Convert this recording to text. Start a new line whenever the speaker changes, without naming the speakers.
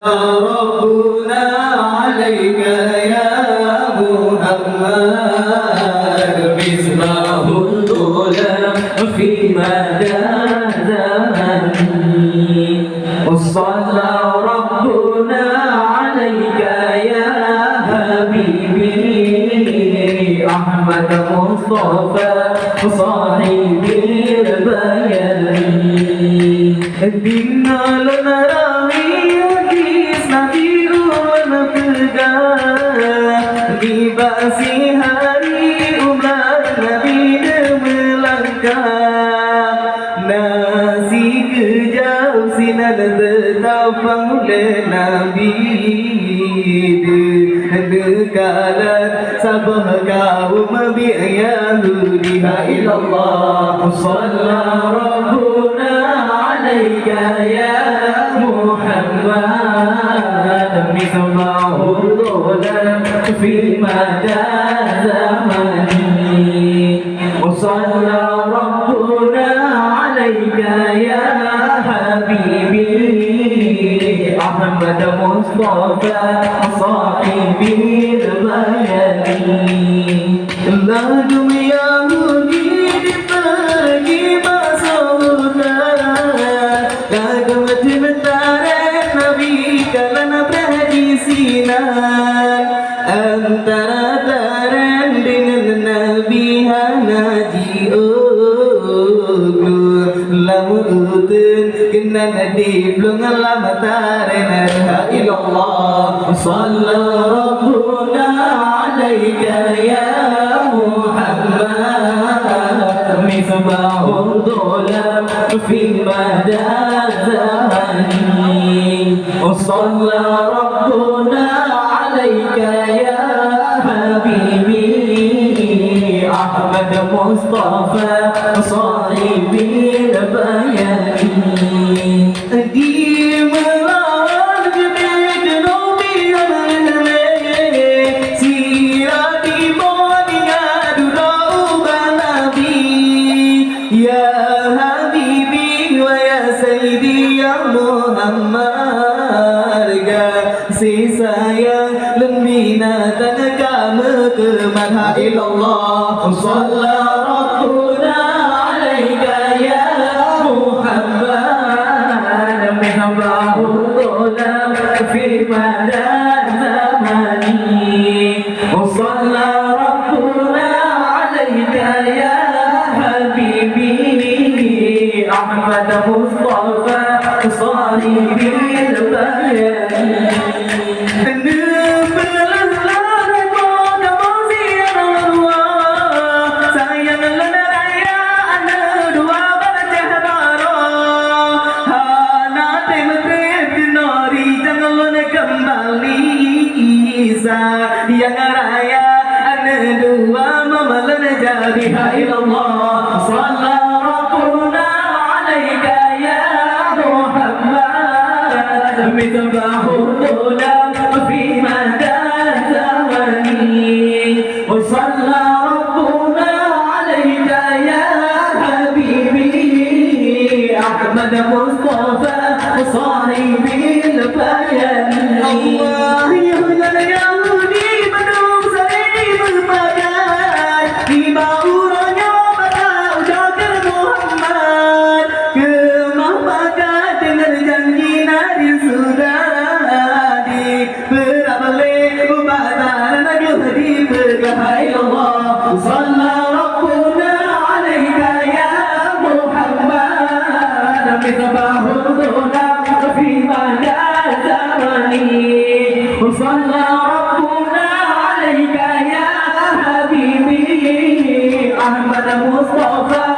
ربنا عليك يا محمد مصباح الظلام في مدى زمني وصلى ربنا عليك يا حبيبي أحمد مصطفى صاحبي البيان دينا لنا di basi hari umrah Nabi melangkah nasi kejauh sinar tetap oleh Nabi dekalan sabah kaum bi'ayahudi ilallah sallallahu rabbuna alaika ya Muhammad misbahul huda في مدى زمني وصلى ربنا عليك يا حبيبي أحمد مصطفى صاحبي البيان لا دنيا هدي pergi masukna Lagamat mentara Nabi kalana berhadisinan antara taran dengan Nabi hanaji lamutun kena nadi belum lama taran ilallah sallallahu rabbuna alaika ya Muhammad misbahul dhulam fi mada zamani sallallahu rabbuna عليك يا حبيبي أحمد مصطفى صاحبي البيان ديم الأرض جديد نوبي سيرتي بوديا دلو بنبي يا حبيبي ويا سيدي يا محمد سيسايا لمبينا تنكام كمالها إلى الله صلى ربنا عليك يا محمد مصباح الظلام في مدى زمني وصلى ربنا عليك يا حبيبي أحمد مصطفى صاحبي البيان yang raya ana dua mamalan jadiha ilallah sallallahu rabbuna alaika ya Muhammad misbahul huda fi mada zamani wa sallallahu rabbuna alaika ya habibi Ahmad Mustafa sahibi al-bayan Allah ya صلى ربنا عليك يا محمد مصباح الهدى في مدى زمني صلى ربنا عليك يا حبيبي أحمد مصطفى